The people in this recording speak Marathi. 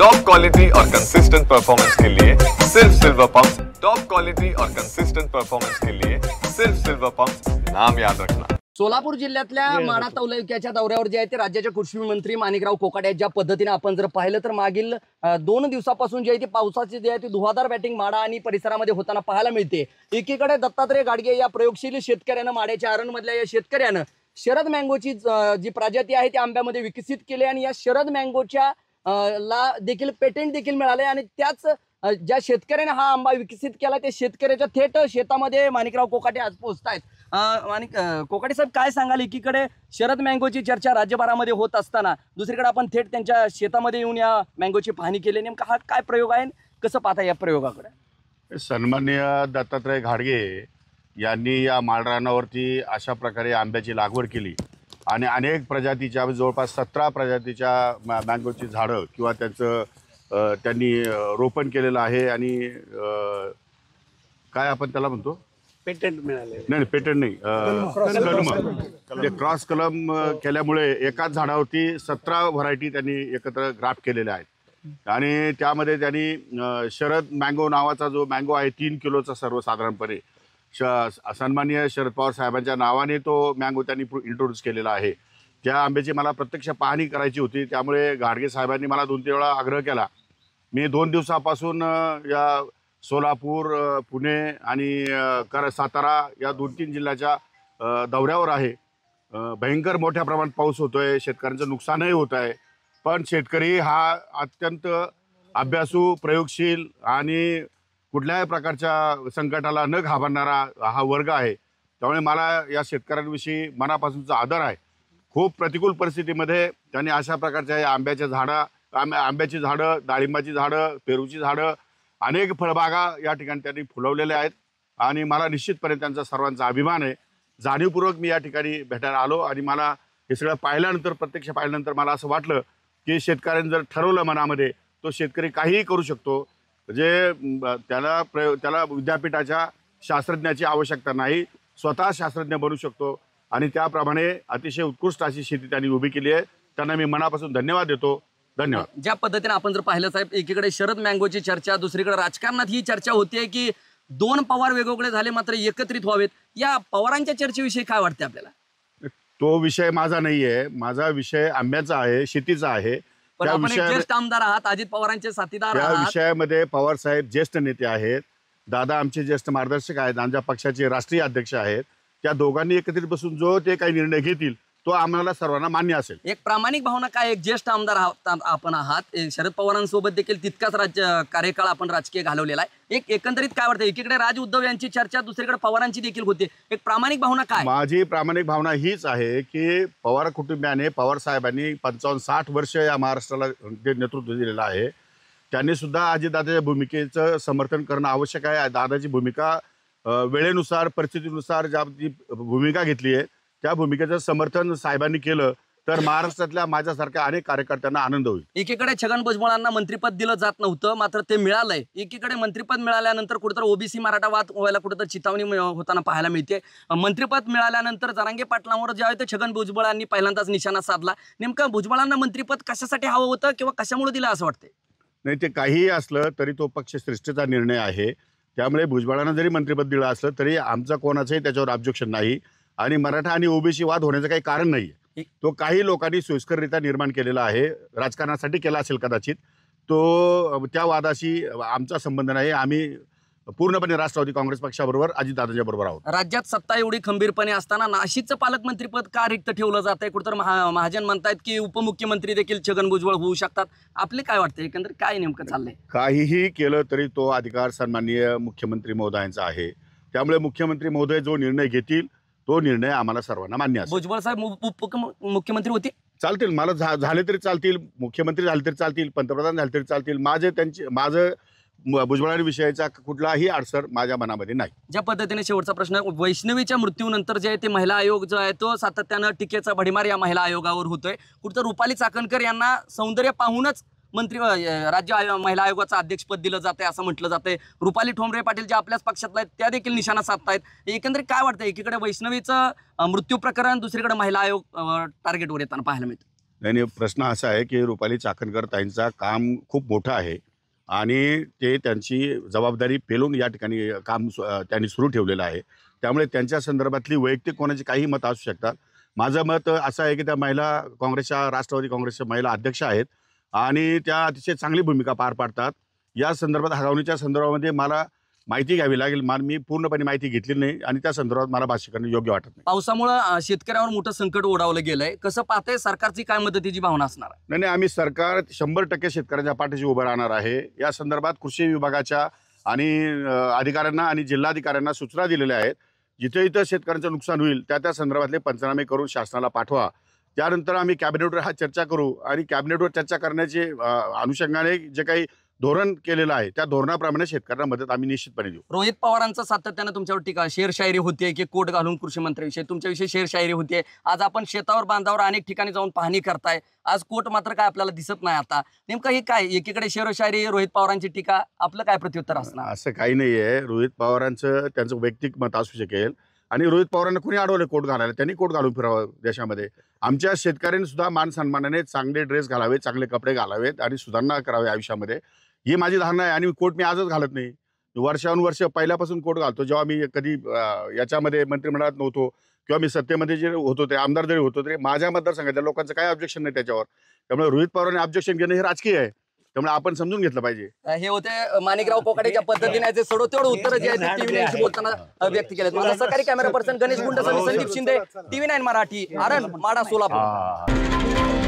टॉप क्वालिटी और कंसिस्टेंट परफॉर्मेंस के लिए सिर्फ सिल्वर पंप्स। टॉप क्वालिटी और कंसिस्टेंट परफॉर्मेंस के लिए सिर्फ सिल्वर पंप्स, नाम याद रखना। सोलापूर जिल्ह्यातल्या माढा तालुक्याच्या दौऱ्यावर जे आहे ते राज्याचे कृषी मंत्री माणिकराव कोकाटे ज्या पद्धतीने आपण जर पाहिलं तर मागील 2 दिवसापासून जे आहे ते पावसाची जे आहे ती धुवाधार बॅटिंग माढा आणि परिसरामध्ये होताना पाहायला मिळते। एकीकडे दत्तात्रय गाडगे या प्रयोगशील शेतकऱ्यानं माढ्याच्या अरणमधल्या या शेतकऱ्यानं शरद मँगोची जी प्रजाती आहे त्या आंब्यामध्ये विकसित केली आणि या शरद मँगोच्या ला देखील पेटेंट देखील मिळाले आणि त्याच ज्या शेतकऱ्याने हा आंबा विकसित केला त्या शेतकऱ्याच्या थेट शेतामध्ये माणिकराव कोकाटे आज पोहोचतायत। कोकाटे साहेब काय सांगाल, एकीकडे शरद मँगोची चर्चा राज्यभरामध्ये होत असताना दुसरीकडे आपण थेट त्यांच्या शेतामध्ये येऊन या मँगोची पाहणी केली, नेमका हा काय प्रयोग आहे, कसं पाहता या प्रयोगाकडे? सन्माननीय दत्तात्रय गाडगे यांनी या माळरानावरती अशा प्रकारे आंब्याची लागवड केली आणि अनेक प्रजातीच्या जवळपास 17 प्रजातीच्या मँगोची झाडं किंवा त्याचं त्यांनी रोपण केलेलं आहे आणि काय आपण त्याला म्हणतो पेटंट मिळाले नाही, पेटंट नाही, कलम क्रॉस कलम केल्यामुळे एकाच झाडावरती 17 व्हरायटी त्यांनी एकत्र ग्राफ्ट केलेल्या आहेत आणि त्यामध्ये त्यांनी शरद मँगो नावाचा जो मँगो आहे 3 किलोचा सर्वसाधारणपणे सन्माननीय शरद पवार साहेबांच्या नावाने तो मँगो त्यांनी इंट्रोड्यूस केलेला आहे। त्या आंब्याची मला प्रत्यक्ष पाहणी करायची होती, त्यामुळे गाडगे साहेबांनी मला 2-3 वेळा आग्रह केला। मी 2 दिवसापासून या सोलापूर, पुणे आणि सातारा या 2-3 जिल्ह्याच्या दौऱ्यावर आहे। भयंकर मोठ्या प्रमाणात पाऊस होतोय, शेतकऱ्यांचं नुकसानही होत आहे, पण शेतकरी हा अत्यंत अभ्यासू, प्रयोगशील आणि कुठल्याही प्रकारच्या संकटाला न घाबरणारा हा वर्ग आहे। त्यामुळे मला या शेतकऱ्यांविषयी मनापासूनचा आदर आहे। खूप प्रतिकूल परिस्थितीमध्ये त्यांनी अशा प्रकारच्या या आंब्याची झाडं, डाळिंबाची झाडं, पेरूची झाडं, अनेक फळबागा या ठिकाणी त्यांनी फुलवलेल्या आहेत आणि मला निश्चितपणे त्यांचा सर्वांचा अभिमान आहे। जाणीवपूर्वक मी या ठिकाणी भेटायला आलो आणि मला हे सगळं पाहिल्यानंतर, प्रत्यक्ष पाहिल्यानंतर मला असं वाटलं की शेतकऱ्यांनी जर ठरवलं मनामध्ये, तो शेतकरी काहीही करू शकतो। जे त्याला विद्यापीठाच्या शास्त्रज्ञाची आवश्यकता नाही, स्वतः शास्त्रज्ञ बनू शकतो आणि त्याप्रमाणे अतिशय उत्कृष्ट अशी शेती त्यांनी उभी केली आहे। त्यांना मी मनापासून धन्यवाद देतो। धन्यवाद। ज्या पद्धतीने आपण जर पाहिलं साहेब, एकीकडे शरद मँगोची चर्चा, दुसरीकडे राजकारणात ही चर्चा होते की 2 पवार वेगवेगळे झाले मात्र एकत्रित व्हावेत, या पवारांच्या चर्चेविषयी काय वाटते आपल्याला? तो विषय माझा नाहीये, माझा विषय आंब्याचा आहे, शेतीचा आहे। पण आपण एक ज्येष्ठ आमदार आहात, अजित पवारांचे साथीदार आहात। या विषयामध्ये पवार साहेब ज्येष्ठ नेते आहेत, दादा आमचे ज्येष्ठ मार्गदर्शक आहेत, आमच्या पक्षाचे राष्ट्रीय अध्यक्ष आहेत। त्या दोघांनी एकत्रित बसून जो ते काही निर्णय घेतील तो आम्हाला सर्वांना मान्य असेल। एक प्रामाणिक भावना काय, एक ज्येष्ठ आमदार आपण आहात, शरद पवारांसोबत देखील तितकाच कार्यकाळ आपण राजकीय घालवलेला आहे। एकंदरीत काय वाटतं, एकीकडे राज उद्धव यांची चर्चा, दुसरीकडे पवारांची देखील होते, एक प्रामाणिक भावना काय? माझी प्रामाणिक भावना हीच आहे की पवार कुटुंबियाने, पवार साहेबांनी 55-60 वर्ष या महाराष्ट्राला नेतृत्व दिलेलं आहे। त्यांनी सुद्धा अजितदादाच्या भूमिकेचं समर्थन करणं आवश्यक आहे। दादाची भूमिका वेळेनुसार, परिस्थितीनुसार ज्या भूमिका घेतली आहे त्या भूमिकेचं समर्थन साहेबांनी केलं तर महाराष्ट्रातल्या माझ्यासारख्या अनेक कार्यकर्त्यांना आनंद होईल। एकीकडे छगन भुजबळांना मंत्रिपद दिलं जात नव्हतं मात्र ते मिळालंय, एकीकडे मंत्रिपद मिळाल्यानंतर कुठेतरी ओबीसी मराठा वाद व्हायला कुठेतरी चितावणी होताना पाहायला मिळते। मंत्रिपद मिळाल्यानंतर जरांगे पाटलांवर जे आहे ते छगन भुजबळांनी पहिल्यांदाच निशाणा साधला। नेमकं भुजबळांना मंत्रिपद कशासाठी हवं होतं किंवा कशामुळे दिलं असं वाटतंय? नाही, ते काहीही असलं तरी तो पक्षश्रेष्ठीचा निर्णय आहे, त्यामुळे भुजबळांना जरी मंत्रिपद दिलं असलं तरी आमचं कोणाचंही त्याच्यावर ऑब्जेक्शन नाही आणि मराठा आणि ओबीसी वाद होण्याचं काही कारण नाही। तो काही लोकांनी सोयीस्कररित्या निर्माण केलेला आहे, राजकारणासाठी केला असेल कदाचित, तो त्या वादाशी आमचा संबंध नाही। आम्ही पूर्णपणे राष्ट्रवादी काँग्रेस पक्षाबरोबर, अजितदादांच्या बरोबर आहोत। राज्यात सत्ता एवढी खंबीरपणे असताना नाशिकचं पालकमंत्रीपद का रिक्त ठेवलं जातंय? कुठेतरी महाजन म्हणतायत की उपमुख्यमंत्री देखील छगन भुजबळ होऊ शकतात, आपले काय वाटतं, एकंदरीत काय नेमकं चाललंय? काहीही केलं तरी तो अधिकार सन्माननीय मुख्यमंत्री महोदयांचा आहे, त्यामुळे मुख्यमंत्री महोदय जो निर्णय घेतील तो निर्णय आम्हाला सर्वांना मान्य असेल। भुजबळ साहेब मुख्यमंत्री होते चालतील, मला झाले तरी चालतील, मुख्यमंत्री झाले तरी चालतील, पंतप्रधान झाले तरी चालतील, माझं भुजबळांविषयीचा कुठलाही अडसर माझ्या मनामध्ये नाही। ज्या पद्धतीने शेवटचा प्रश्न, वैष्णवीच्या मृत्यूनंतर जे आहे ते महिला आयोग जो आहे तो सातत्यानं टीकेचा भडीमार या महिला आयोगावर होतोय। कुठं रुपाली चाकणकर यांना सौंदर्य पाहूनच राज्य महिला आयोगाचं अध्यक्षपद दिलं जाते असं म्हटलं जाते। रुपाली ठोंबरे पाटील ज्या आपल्याच पक्षातल्या आहेत त्या देखील निशाणा साधतायत। एकंदरीत काय वाटतं, एकीकडे वैष्णवीचं मृत्यू प्रकरण, दुसरीकडे महिला आयोग टार्गेटवर येताना पाहायला मिळतं? नाही, प्रश्न असा आहे की रुपाली चाकणकर ताईंचा काम खूप मोठं आहे आणि ते त्यांची जबाबदारी पेलून या ठिकाणी काम त्यांनी सुरू ठेवलेलं आहे. त्यामुळे त्यांच्या संदर्भातली वैयक्तिक कोणाची काही मतं असू शकतात. माझं मत असं आहे की त्या महिला काँग्रेसच्या, राष्ट्रवादी काँग्रेसच्या महिला अध्यक्ष आहेत आणि त्या अतिशय चांगली भूमिका पार पाडतात. या संदर्भात हटवणीच्या संदर्भामध्ये मला माहिती घ्यावी लागेल. मी पूर्णपणे माहिती घेतली नाही आणि त्या संदर्भात मला भाष्य करणं योग्य वाटत नाही. पावसामुळे शेतकऱ्यावर मोठं संकट ओढावलं गेलंय, कसं पाहताय? सरकारची काय मदतीची भावना असणार आहे? नाही, आम्ही सरकार 100% शेतकऱ्यांच्या पाठीशी उभं राहणार आहे. या संदर्भात कृषी विभागाच्या आणि अधिकाऱ्यांना आणि जिल्हाधिकाऱ्यांना सूचना दिलेल्या आहेत. जिथे इथं शेतकऱ्यांचं नुकसान होईल त्या संदर्भातले पंचनामे करून शासनाला पाठवा. त्यानंतर आम्ही कॅबिनेटवर चर्चा करू आणि कॅबिनेटवर चर्चा करण्याचे अनुषंगाने जे काही धोरण केलेलं आहे त्या धोरणाप्रमाणे शेतकऱ्यांना मदत आम्ही निश्चितपणे देऊ. रोहित पवारांचं सातत्यानं तुमच्यावर टीका, शेरशायरी होते की कोट घालून कृषी मंत्र्याविषयी, तुमच्याविषयी शेरशायरी होते. आज आपण शेतावर बांधावर अनेक ठिकाणी जाऊन पाहणी करताय, आज कोट मात्र काय आपल्याला दिसत नाही. आता नेमकं हे काय? एकीकडे शेरशायरी, रोहित पवारांची टीका, आपलं काय प्रत्युत्तर असणार? असं काही नाही आहे. रोहित पवारांचं त्यांचं वैयक्तिक मत असू शकेल आणि रोहित पवारांना कोणी अडवलं कोट घालायला? त्यांनी कोट घालून फिरावं देशामध्ये. आमच्या शेतकऱ्यांनी सुद्धा मान सन्मानाने चांगले ड्रेस घालावेत, चांगले कपडे घालावेत आणि सुधारणा करावी आयुष्यामध्ये, ही माझी धारणा आहे. आणि कोट मी आजच घालत नाही, वर्षानुवर्ष पहिल्यापासून कोट घालतो. जेव्हा मी कधी याच्यामध्ये मंत्रिमंडळात नव्हतो किंवा मी सत्तेमध्ये जे होतो ते आमदार जरी होतो तरी माझ्या मतदारसंघातल्या लोकांचं काही ऑब्जेक्शन नाही त्याच्यावर. त्यामुळे रोहित पवारांनी ऑब्जेक्शन घेणं हे राजकीय आहे. त्यामुळे आपण समजून घेतलं पाहिजे. हे होते माणिकराव कोकाटेच्या पद्धतीने याचे सोडोतेवढं उत्तर जे आहे ते TV9 शी बोलताना व्यक्त केले. माझा सहकारी कॅमेरा पर्सन गणेश गुंड, संदीप शिंदे, TV9 मराठी, आरण, माडा, सोलापूर.